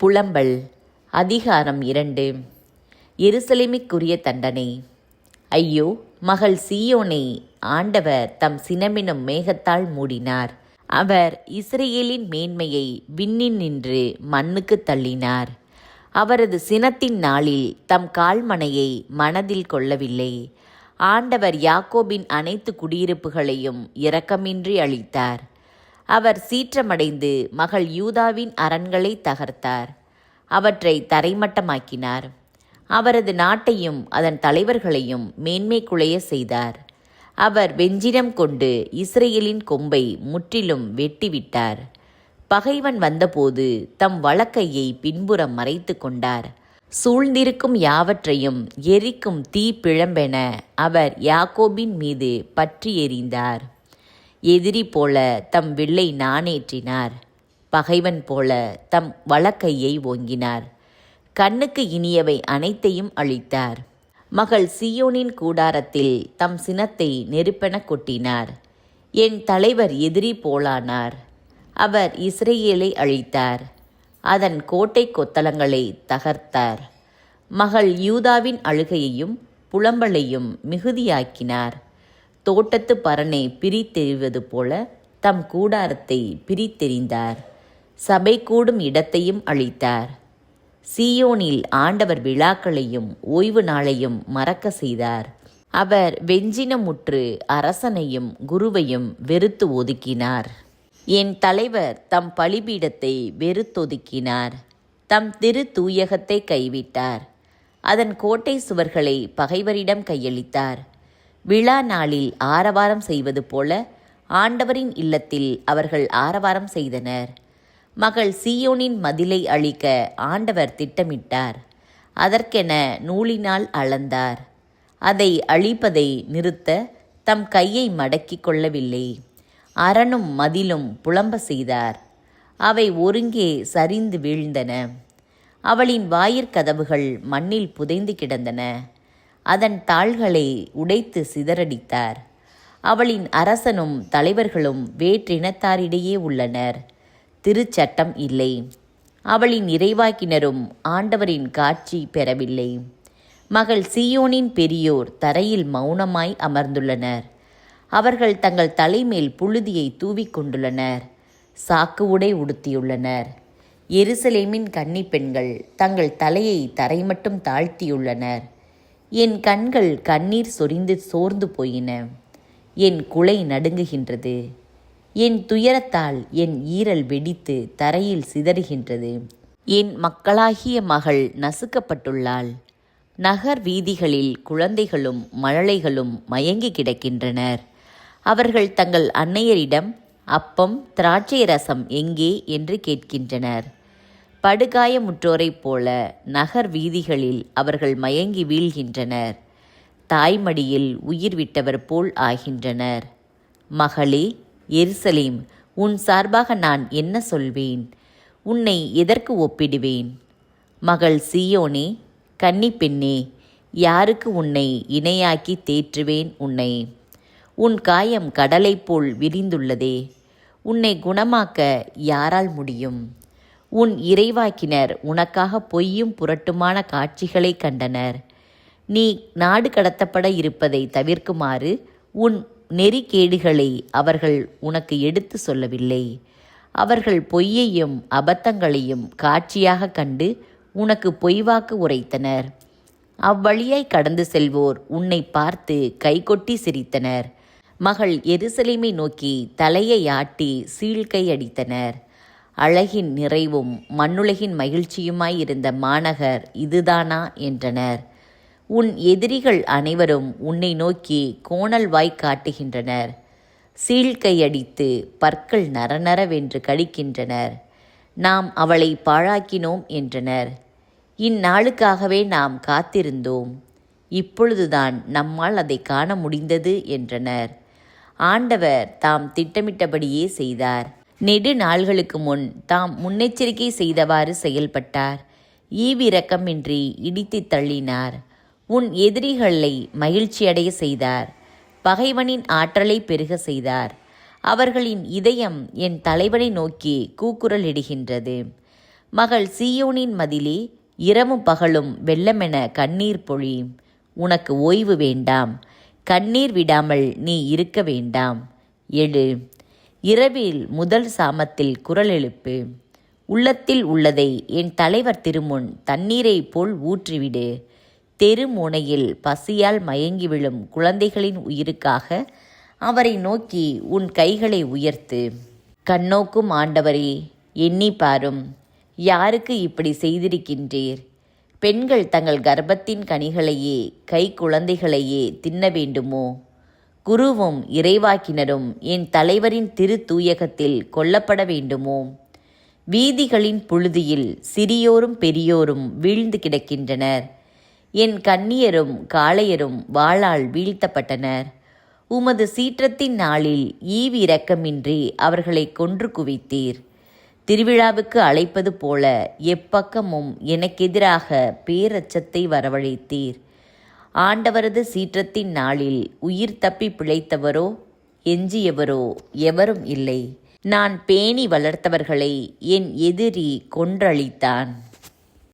புலம்பல் அதிகாரம் 2. எருசலேமுக்குரிய தண்டனை. ஐயோ, மகள் சீயோனை ஆண்டவர் தம் சினமெனும் மேகத்தால் மூடினார். அவர் இஸ்ரேலின் மேன்மையை விண்ணினின்று மண்ணுக்கு தள்ளினார். அவரது சினத்தின் நாளில் தம் கால்மனையை மனதில் கொள்ளவில்லை. ஆண்டவர் யாக்கோபின் அனைத்து குடியிருப்புகளையும் இரக்கமின்றி அழித்தார். அவர் சீற்றமடைந்து மகள் யூதாவின் அரண்களை தகர்த்தார். அவற்றை தரைமட்டமாக்கினார். அவரது நாட்டையும் அதன் தலைவர்களையும் மேன்மை குலைய செய்தார். அவர் வெஞ்சினம் கொண்டு இஸ்ரேலின் கொம்பை முற்றிலும் வெட்டிவிட்டார். பகைவன் வந்தபோது தம் வலக்கையை பின்புறம் மறைத்து கொண்டார். சூழ்ந்திருக்கும் யாவற்றையும் எரிக்கும் தீ பிழம்பென அவர் யாக்கோபின் மீது பற்றி எறிந்தார். எதிரி போல தம் வில்லை நாணேற்றினார். பகைவன் போல தம் வலக்கையை ஓங்கினார். கண்ணுக்கு இனியவை அனைத்தையும் அழித்தார். மகள் சீயோனின் கூடாரத்தில் தம் சினத்தை நெருப்பென கொட்டினார். என் தலைவர் எதிரி போலானார். அவர் இஸ்ரேலை அழித்தார். அதன் கோட்டை கொத்தளங்களை தகர்த்தார். மகள் யூதாவின் அழுகையையும் புலம்பலையும் மிகுதியாக்கினார். தோட்டத்து பறனை பிரித்தெறிவது போல தம் கூடாரத்தை பிரித்தெறிந்தார். சபை கூடும் இடத்தையும் அழித்தார். சீயோனில் ஆண்டவர் விழாக்களையும் ஓய்வு நாளையும் மறக்க செய்தார். அவர் வெஞ்சினமுற்று அரசனையும் குருவையும் வெறுத்து ஒதுக்கினார். என் தலைவர் தம் பலிபீடத்தை வெறுத்தொதுக்கினார். தம் திரு தூயகத்தை கைவிட்டார். அதன் கோட்டை சுவர்களை பகைவரிடம் கையளித்தார். விழா நாளில் ஆரவாரம் செய்வது போல ஆண்டவரின் இல்லத்தில் அவர்கள் ஆரவாரம் செய்தனர். மகள் சீயோனின் மதிலை அழிக்க ஆண்டவர் திட்டமிட்டார். அதற்கென நூலினால் அளந்தார். அதை அழிப்பதை நிறுத்த தம் கையை மடக்கிக் கொள்ளவில்லை. அரணும் மதிலும் புலம்ப செய்தார். அவை ஒருங்கே சரிந்து வீழ்ந்தன. அவளின் வாயிற்கதவுகள் மண்ணில் புதைந்து கிடந்தன. அதன் தாள்களை உடைத்து சிதறடித்தார். அவளின் அரசனும் தலைவர்களும் வேற்றினத்தாரிடையே உள்ளனர். திருச்சட்டம் இல்லை. அவளின் இறைவாக்கினரும் ஆண்டவரின் காட்சி பெறவில்லை. மகள் சீயோனின் பெரியோர் தரையில் மௌனமாய் அமர்ந்துள்ளனர். அவர்கள் தங்கள் தலைமேல் புழுதியை தூவிக்கொண்டுள்ளனர். சாக்கு உடை உடுத்தியுள்ளனர். எருசலேமின் கன்னிப் பெண்கள் தங்கள் தலையை தரை மட்டும் தாழ்த்தியுள்ளனர். என் கண்கள் கண்ணீர் சொரிந்து சோர்ந்து போயின. என் குலை நடுங்குகின்றது. என் துயரத்தால் என் ஈரல் வெடித்து தரையில் சிதறுகின்றது. என் மக்களாகிய மகள் நசுக்கப்பட்டுள்ளாள். நகர் வீதிகளில் குழந்தைகளும் மழலைகளும் மயங்கி கிடக்கின்றனர். அவர்கள் தங்கள் அன்னையரிடம் அப்பம் திராட்சை ரசம் எங்கே என்று கேட்கின்றனர். படுகாயமுற்றோரைப் போல நகர் வீதிகளில் அவர்கள் மயங்கி வீழ்கின்றனர். தாய்மடியில் உயிர் விட்டவர் போல் ஆகின்றனர். மகளே எருசலேம், உன் சார்பாக நான் என்ன சொல்வேன்? உன்னை எதற்கு ஒப்பிடுவேன்? மகள் சீயோனே, கன்னிப்பெண்ணே, யாருக்கு உன்னை இணையாக்கி தேற்றுவேன் உன்னை? உன் காயம் கடலைப் போல் விரிந்துள்ளதே. உன்னை குணமாக்க யாரால் முடியும்? உன் இறைவாக்கினர் உனக்காக பொய்யும் புரட்டுமான காட்சிகளை கண்டனர். நீ நாடு கடத்தப்பட இருப்பதை தவிர்க்குமாறு உன் நெறிகேடுகளை அவர்கள் உனக்கு எடுத்து சொல்லவில்லை. அவர்கள் பொய்யையும் அபத்தங்களையும் காட்சியாக கண்டு உனக்கு பொய்வாக்கு உரைத்தனர். அவ்வழியாய் கடந்து செல்வோர் உன்னை பார்த்து கைகொட்டி சிரித்தனர். மகள் எருசலேமை நோக்கி தலையை ஆட்டி சீழ்கை அடித்தனர். அழகின் நிறைவும் மண்ணுலகின் மகிழ்ச்சியுமாயிருந்த மாநகர் இதுதானா என்றனர். உன் எதிரிகள் அனைவரும் உன்னை நோக்கி கோணல் வாய் காட்டுகின்றனர். சீழ்கையடித்து பற்கள் நரநரவென்று கடிக்கின்றனர். நாம் அவளை பாழாக்கினோம் என்றனர். இந்நாளுக்காகவே நாம் காத்திருந்தோம். இப்பொழுதுதான் நம்மால் அதை காண முடிந்தது என்றனர். ஆண்டவர் தாம் திட்டமிட்டபடியே செய்தார். நெடு நாள்களுக்கு முன் தாம் முன்னெச்சரிக்கை செய்தவாறு செயல்பட்டார். ஈவிரக்கமின்றி இடித்து தள்ளினார். உன் எதிரிகளை மகிழ்ச்சியடைய செய்தார். பகைவனின் ஆற்றலை பெருக செய்தார். அவர்களின் இதயம் என் தலைவனை நோக்கி கூக்குரலிடுகின்றது. மகள் சீயோனின் மதிலே இரவும் பகலும் வெள்ளமென கண்ணீர் பொழி. உனக்கு ஓய்வு வேண்டாம், கண்ணீர் விடாமல் நீ இருக்க வேண்டாம். எழு, இரவில் முதல் சாமத்தில் குரல் எழுப்பு. உள்ளத்தில் உள்ளதை என் தலைவர் திருமுன் தண்ணீரைப் போல் ஊற்றிவிடு. தெரு முனையில் பசியால் மயங்கி விழும் குழந்தைகளின் உயிருக்காக அவரை நோக்கி உன் கைகளை உயர்த்து. கண்ணோக்கும் ஆண்டவரே, எண்ணி பாரும், யாருக்கு இப்படி செய்திருக்கின்றீர்? பெண்கள் தங்கள் கர்ப்பத்தின் கனிகளையே, கை குழந்தைகளையே தின்ன வேண்டுமோ? குருவும் இறைவாக்கினரும் என் தலைவரின் திரு தூயகத்தில் கொல்லப்பட வேண்டுமோ? வீதிகளின் புழுதியில் சிறியோரும் பெரியோரும் வீழ்ந்து கிடக்கின்றனர். என் கன்னியரும் காளையரும் வாளால் வீழ்த்தப்பட்டனர். உமது சீற்றத்தின் நாளில் ஈவு இரக்கமின்றி அவர்களை கொன்று குவித்தீர். திருவிழாவுக்கு அழைப்பது போல எப்பக்கமும் எனக்கெதிராக பேரச்சத்தை வரவழைத்தீர். ஆண்டவரது சீற்றத்தின் நாளில் உயிர் தப்பி பிழைத்தவரோ எஞ்சியவரோ எவரும் இல்லை. நான் பேணி வளர்த்தவர்களை என் எதிரி கொன்றளித்தான்.